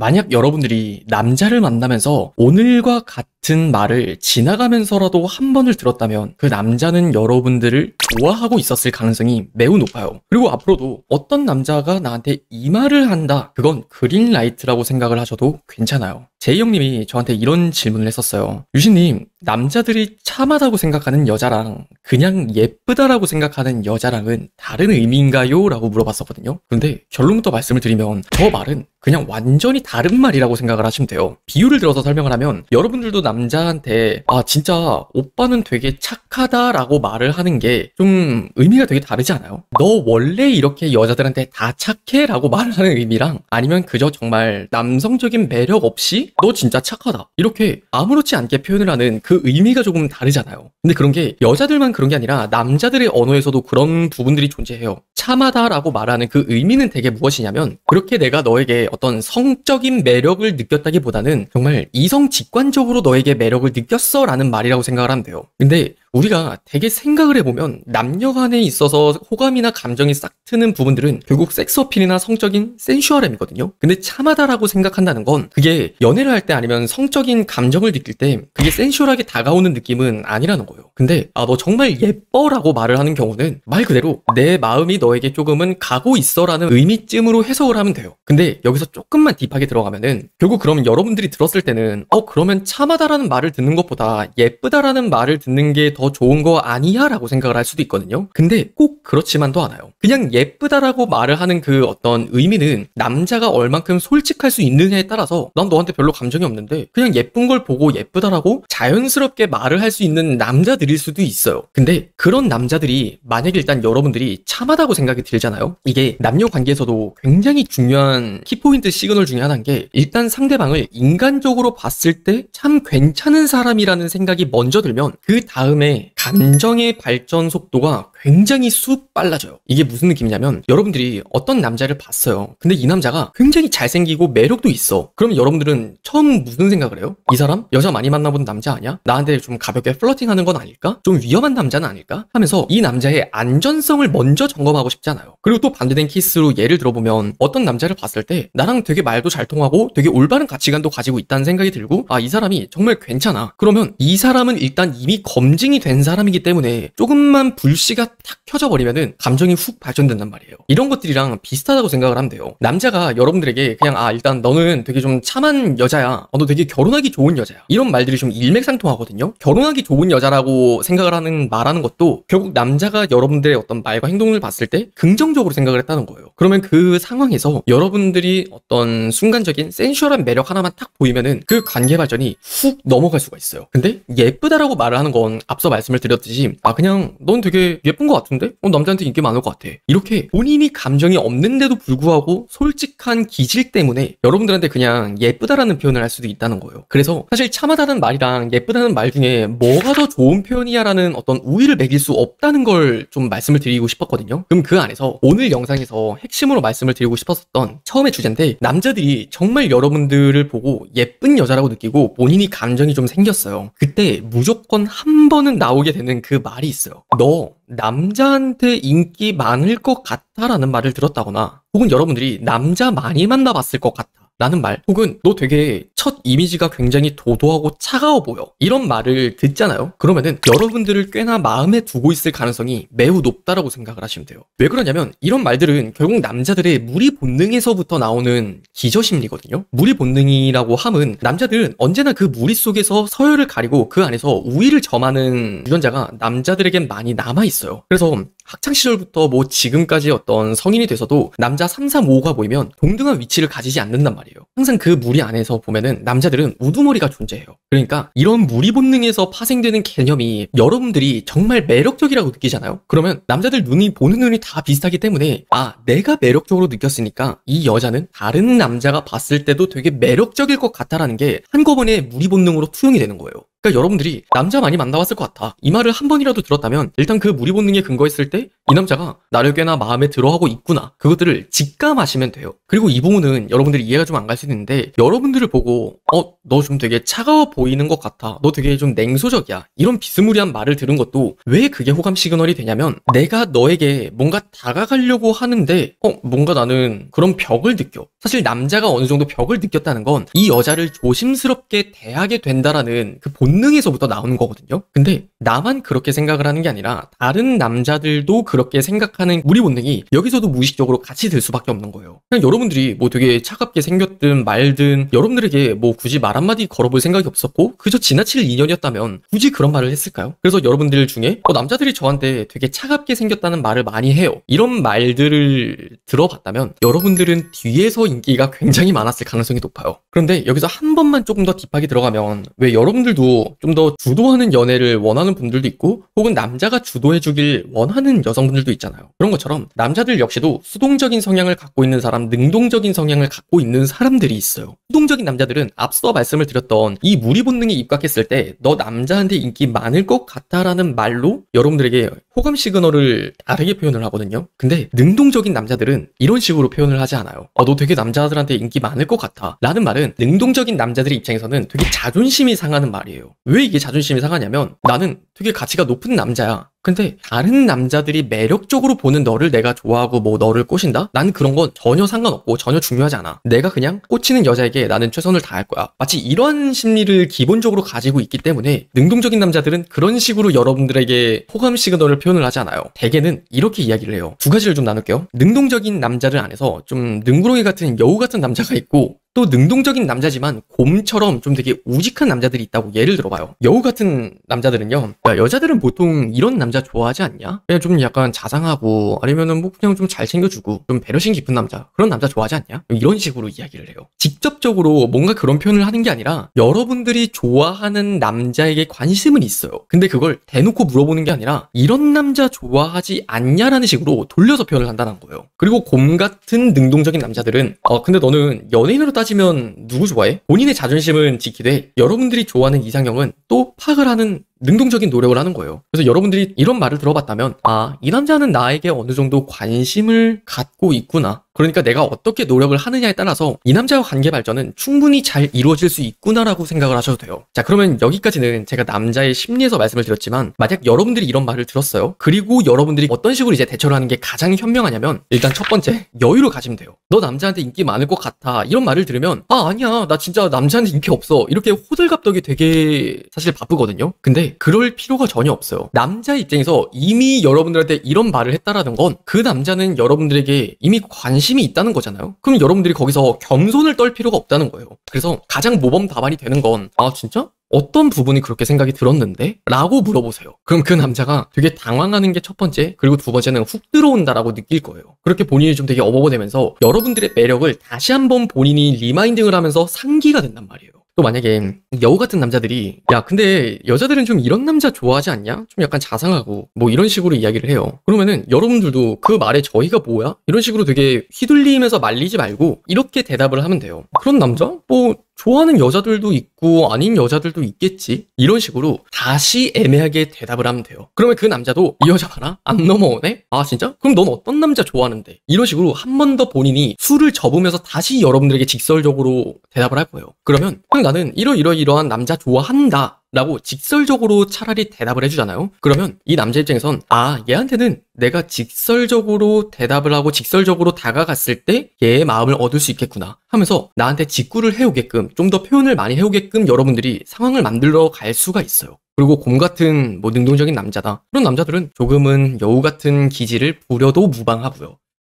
만약 여러분들이 남자를 만나면서 오늘과 같은 말을 지나가면서라도 한 번을 들었다면 그 남자는 여러분들을 좋아하고 있었을 가능성이 매우 높아요. 그리고 앞으로도 어떤 남자가 나한테 이 말을 한다, 그건 그린라이트라고 생각을 하셔도 괜찮아요. 제이 형님이 저한테 이런 질문을 했었어요. 유신님, 남자들이 참하다고 생각하는 여자랑 그냥 예쁘다라고 생각하는 여자랑은 다른 의미인가요? 라고 물어봤었거든요. 근데 결론부터 말씀을 드리면 저 말은 그냥 완전히 다른 말이라고 생각을 하시면 돼요. 비유를 들어서 설명을 하면 여러분들도 남자한테 진짜 오빠는 되게 착하다라고 말을 하는 게 좀 의미가 되게 다르지 않아요? 너 원래 이렇게 여자들한테 다 착해? 라고 말을 하는 의미랑 아니면 그저 정말 남성적인 매력 없이 너 진짜 착하다 이렇게 아무렇지 않게 표현을 하는 그 의미가 조금 다르잖아요. 근데 그런 게 여자들만 그런 게 아니라 남자들의 언어에서도 그런 부분들이 존재해요. 참하다라고 말하는 그 의미는 되게 무엇이냐면 그렇게 내가 너에게 어떤 성적인 매력을 느꼈다기보다는 정말 이성 직관적으로 너에게 매력을 느꼈어 라는 말이라고 생각을 하면 돼요. 근데 우리가 되게 생각을 해보면 남녀 간에 있어서 호감이나 감정이 싹 트는 부분들은 결국 섹스 어필이나 성적인 센슈얼함이거든요. 근데 참하다라고 생각한다는 건 그게 연애를 할 때 아니면 성적인 감정을 느낄 때 그게 센슈얼하게 다가오는 느낌은 아니라는 거예요. 근데 너 정말 예뻐라고 말을 하는 경우는 말 그대로 내 마음이 너에게 조금은 가고 있어라는 의미쯤으로 해석을 하면 돼요. 근데 여기서 조금만 딥하게 들어가면은 결국 그러면 여러분들이 들었을 때는 그러면 참하다라는 말을 듣는 것보다 예쁘다라는 말을 듣는 게 더 좋은 거 아니야? 라고 생각을 할 수도 있거든요. 근데 꼭 그렇지만도 않아요. 그냥 예쁘다라고 말을 하는 그 어떤 의미는 남자가 얼만큼 솔직할 수 있느냐에 따라서 난 너한테 별로 감정이 없는데 그냥 예쁜 걸 보고 예쁘다라고 자연스럽게 말을 할 수 있는 남자들일 수도 있어요. 근데 그런 남자들이 만약에 일단 여러분들이 참하다고 생각이 들잖아요. 이게 남녀 관계에서도 굉장히 중요한 키포인트 시그널 중에 하나인 게 일단 상대방을 인간적으로 봤을 때 참 괜찮은 사람이라는 생각이 먼저 들면 그 다음에 감정의 발전 속도가 굉장히 쑥 빨라져요. 이게 무슨 느낌이냐면 여러분들이 어떤 남자를 봤어요. 근데 이 남자가 굉장히 잘생기고 매력도 있어. 그럼 여러분들은 처음 무슨 생각을 해요? 이 사람? 여자 많이 만나본 남자 아니야? 나한테 좀 가볍게 플러팅하는 건 아닐까? 좀 위험한 남자는 아닐까? 하면서 이 남자의 안전성을 먼저 점검하고 싶잖아요. 그리고 또 반대된 케이스로 예를 들어보면 어떤 남자를 봤을 때 나랑 되게 말도 잘 통하고 되게 올바른 가치관도 가지고 있다는 생각이 들고 이 사람이 정말 괜찮아. 그러면 이 사람은 일단 이미 검증이 된 사람이기 때문에 조금만 불씨가 탁 켜져 버리면은 감정이 훅 발전된단 말이에요. 이런 것들이랑 비슷하다고 생각을 하면 돼요. 남자가 여러분들에게 그냥 일단 너는 되게 좀 참한 여자야. 너 되게 결혼하기 좋은 여자야. 이런 말들이 좀 일맥상통하거든요. 결혼하기 좋은 여자라고 생각을 말하는 것도 결국 남자가 여러분들의 어떤 말과 행동을 봤을 때 긍정적으로 생각을 했다는 거예요. 그러면 그 상황에서 여러분들이 어떤 순간적인 센슈얼한 매력 하나만 딱 보이면은 그 관계 발전이 훅 넘어갈 수가 있어요. 근데 예쁘다라고 말을 하는 건 앞서 말씀을 드렸듯이 그냥 넌 되게 예쁜 것 같은데? 남자한테 인기 많을 것 같아. 이렇게 본인이 감정이 없는데도 불구하고 솔직한 기질 때문에 여러분들한테 그냥 예쁘다라는 표현을 할 수도 있다는 거예요. 그래서 사실 참하다는 말이랑 예쁘다는 말 중에 뭐가 더 좋은 표현이야 라는 어떤 우위를 매길 수 없다는 걸 좀 말씀을 드리고 싶었거든요. 그럼 그 안에서 오늘 영상에서 핵심으로 말씀을 드리고 싶었던 처음의 주제인데 남자들이 정말 여러분들을 보고 예쁜 여자라고 느끼고 본인이 감정이 좀 생겼어요. 그때 무조건 한 번은 나오게 되는 그 말이 있어요. 너 남자한테 인기 많을 것 같아 라는 말을 들었다거나 혹은 여러분들이 남자 많이 만나봤을 것 같아 라는 말 혹은 너 되게 첫 이미지가 굉장히 도도하고 차가워 보여 이런 말을 듣잖아요. 그러면은 여러분들을 꽤나 마음에 두고 있을 가능성이 매우 높다라고 생각을 하시면 돼요. 왜 그러냐면 이런 말들은 결국 남자들의 무리 본능에서부터 나오는 기저심리거든요. 무리 본능이라고 함은 남자들은 언제나 그 무리 속에서 서열을 가리고 그 안에서 우위를 점하는 유전자가 남자들에겐 많이 남아있어요. 그래서 학창시절부터 지금까지 어떤 성인이 돼서도 남자 3, 4, 5가 보이면 동등한 위치를 가지지 않는단 말이에요. 항상 그 무리 안에서 보면은 남자들은 우두머리가 존재해요. 그러니까 이런 무리 본능에서 파생되는 개념이 여러분들이 정말 매력적이라고 느끼잖아요. 그러면 남자들 보는 눈이 다 비슷하기 때문에 내가 매력적으로 느꼈으니까 이 여자는 다른 남자가 봤을 때도 되게 매력적일 것 같다라는 게 한꺼번에 무리 본능으로 투영이 되는 거예요. 그러니까 여러분들이 남자 많이 만나봤을 것 같아. 이 말을 한 번이라도 들었다면 일단 그 무리 본능에 근거했을 때 이 남자가 나를 꽤나 마음에 들어하고 있구나. 그것들을 직감하시면 돼요. 그리고 이 부분은 여러분들이 이해가 좀 안 갈 수 있는데 여러분들을 보고 너 좀 되게 차가워 보이는 것 같아. 너 되게 좀 냉소적이야. 이런 비스무리한 말을 들은 것도 왜 그게 호감 시그널이 되냐면 내가 너에게 뭔가 다가가려고 하는데 뭔가 나는 그런 벽을 느껴. 사실 남자가 어느 정도 벽을 느꼈다는 건 이 여자를 조심스럽게 대하게 된다라는 그 본능에서부터 나오는 거거든요. 근데 나만 그렇게 생각을 하는 게 아니라 다른 남자들도 그렇게 생각하는 우리 본능이 여기서도 무의식적으로 같이 들 수밖에 없는 거예요. 그냥 여러분들이 뭐 되게 차갑게 생겼든 말든 여러분들에게 뭐 굳이 말 한마디 걸어볼 생각이 없었고 그저 지나칠 인연이었다면 굳이 그런 말을 했을까요? 그래서 여러분들 중에 남자들이 저한테 되게 차갑게 생겼다는 말을 많이 해요. 이런 말들을 들어봤다면 여러분들은 뒤에서 인기가 굉장히 많았을 가능성이 높아요. 그런데 여기서 한 번만 조금 더 딥하게 들어가면 왜 여러분들도 좀 더 주도하는 연애를 원하는 분들도 있고 혹은 남자가 주도해주길 원하는 여성분들도 있잖아요. 그런 것처럼 남자들 역시도 수동적인 성향을 갖고 있는 사람, 능동적인 성향을 갖고 있는 사람들이 있어요. 수동적인 남자들은 앞서 말씀을 드렸던 이 무리 본능에 입각했을 때 너 남자한테 인기 많을 것 같다라는 말로 여러분들에게 호감 시그널을 다르게 표현을 하거든요. 근데 능동적인 남자들은 이런 식으로 표현을 하지 않아요. 너 되게 남자들한테 인기 많을 것 같아 라는 말은 능동적인 남자들의 입장에서는 되게 자존심이 상하는 말이에요. 왜 이게 자존심이 상하냐면 나는 되게 가치가 높은 남자야. 근데 다른 남자들이 매력적으로 보는 너를 내가 좋아하고 뭐 너를 꼬신다? 난 그런 건 전혀 상관없고 전혀 중요하지 않아. 내가 그냥 꽂히는 여자에게 나는 최선을 다할 거야. 마치 이런 심리를 기본적으로 가지고 있기 때문에 능동적인 남자들은 그런 식으로 여러분들에게 호감 시그널을 표현을 하지 않아요. 대개는 이렇게 이야기를 해요. 두 가지를 좀 나눌게요. 능동적인 남자들 안에서 좀 능구렁이 같은 여우 같은 남자가 있고 또 능동적인 남자지만 곰처럼 좀 되게 우직한 남자들이 있다고 예를 들어봐요. 여우 같은 남자들은요, 야, 여자들은 보통 이런 남자 좋아하지 않냐? 그냥 좀 약간 자상하고 아니면은 뭐 그냥 좀 잘 챙겨주고 좀 배려심 깊은 남자, 그런 남자 좋아하지 않냐? 이런 식으로 이야기를 해요. 직접적으로 뭔가 그런 표현을 하는 게 아니라 여러분들이 좋아하는 남자에게 관심은 있어요. 근데 그걸 대놓고 물어보는 게 아니라 이런 남자 좋아하지 않냐라는 식으로 돌려서 표현을 한다는 거예요. 그리고 곰 같은 능동적인 남자들은 근데 너는 연예인으로 따지면 누구 좋아해? 본인의 자존심은 지키되 여러분들이 좋아하는 이상형은 또 파악을 하는 능동적인 노력을 하는 거예요. 그래서 여러분들이 이런 말을 들어봤다면 이 남자는 나에게 어느 정도 관심을 갖고 있구나. 그러니까 내가 어떻게 노력을 하느냐에 따라서 이 남자와 관계 발전은 충분히 잘 이루어질 수 있구나라고 생각을 하셔도 돼요. 자, 그러면 여기까지는 제가 남자의 심리에서 말씀을 드렸지만 만약 여러분들이 이런 말을 들었어요. 그리고 여러분들이 어떤 식으로 이제 대처를 하는 게 가장 현명하냐면 일단 첫 번째, 여유를 가지면 돼요. 너 남자한테 인기 많을 것 같아. 이런 말을 들으면 아니야. 나 진짜 남자한테 인기 없어. 이렇게 호들갑덕이 되게 사실 바쁘거든요. 근데 그럴 필요가 전혀 없어요. 남자 입장에서 이미 여러분들한테 이런 말을 했다라는 건 그 남자는 여러분들에게 이미 관심이 있다는 거잖아요. 그럼 여러분들이 거기서 겸손을 떨 필요가 없다는 거예요. 그래서 가장 모범 답안이 되는 건 진짜? 어떤 부분이 그렇게 생각이 들었는데? 라고 물어보세요. 그럼 그 남자가 되게 당황하는 게 첫 번째, 그리고 두 번째는 훅 들어온다라고 느낄 거예요. 그렇게 본인이 좀 되게 어버버되면서 여러분들의 매력을 다시 한번 본인이 리마인딩을 하면서 상기가 된단 말이에요. 또 만약에 여우 같은 남자들이 야 근데 여자들은 좀 이런 남자 좋아하지 않냐? 좀 약간 자상하고 뭐 이런 식으로 이야기를 해요. 그러면은 여러분들도 그 말에 저희가 뭐야? 이런 식으로 되게 휘둘리면서 말리지 말고 이렇게 대답을 하면 돼요. 그런 남자? 뭐 좋아하는 여자들도 있고 아닌 여자들도 있겠지. 이런 식으로 다시 애매하게 대답을 하면 돼요. 그러면 그 남자도 이 여자 봐라? 안 넘어오네? 진짜? 그럼 넌 어떤 남자 좋아하는데? 이런 식으로 한 번 더 본인이 술을 접으면서 다시 여러분들에게 직설적으로 대답을 할 거예요. 그러면 그냥 나는 이러이러한 남자 좋아한다 라고 직설적으로 차라리 대답을 해주잖아요. 그러면 이 남자 입장에선 얘한테는 내가 직설적으로 대답을 하고 직설적으로 다가갔을 때 얘의 마음을 얻을 수 있겠구나 하면서 나한테 직구를 해오게끔 좀 더 표현을 많이 해오게끔 여러분들이 상황을 만들어 갈 수가 있어요. 그리고 곰 같은 뭐 능동적인 남자다. 그런 남자들은 조금은 여우 같은 기질을 부려도 무방하고요.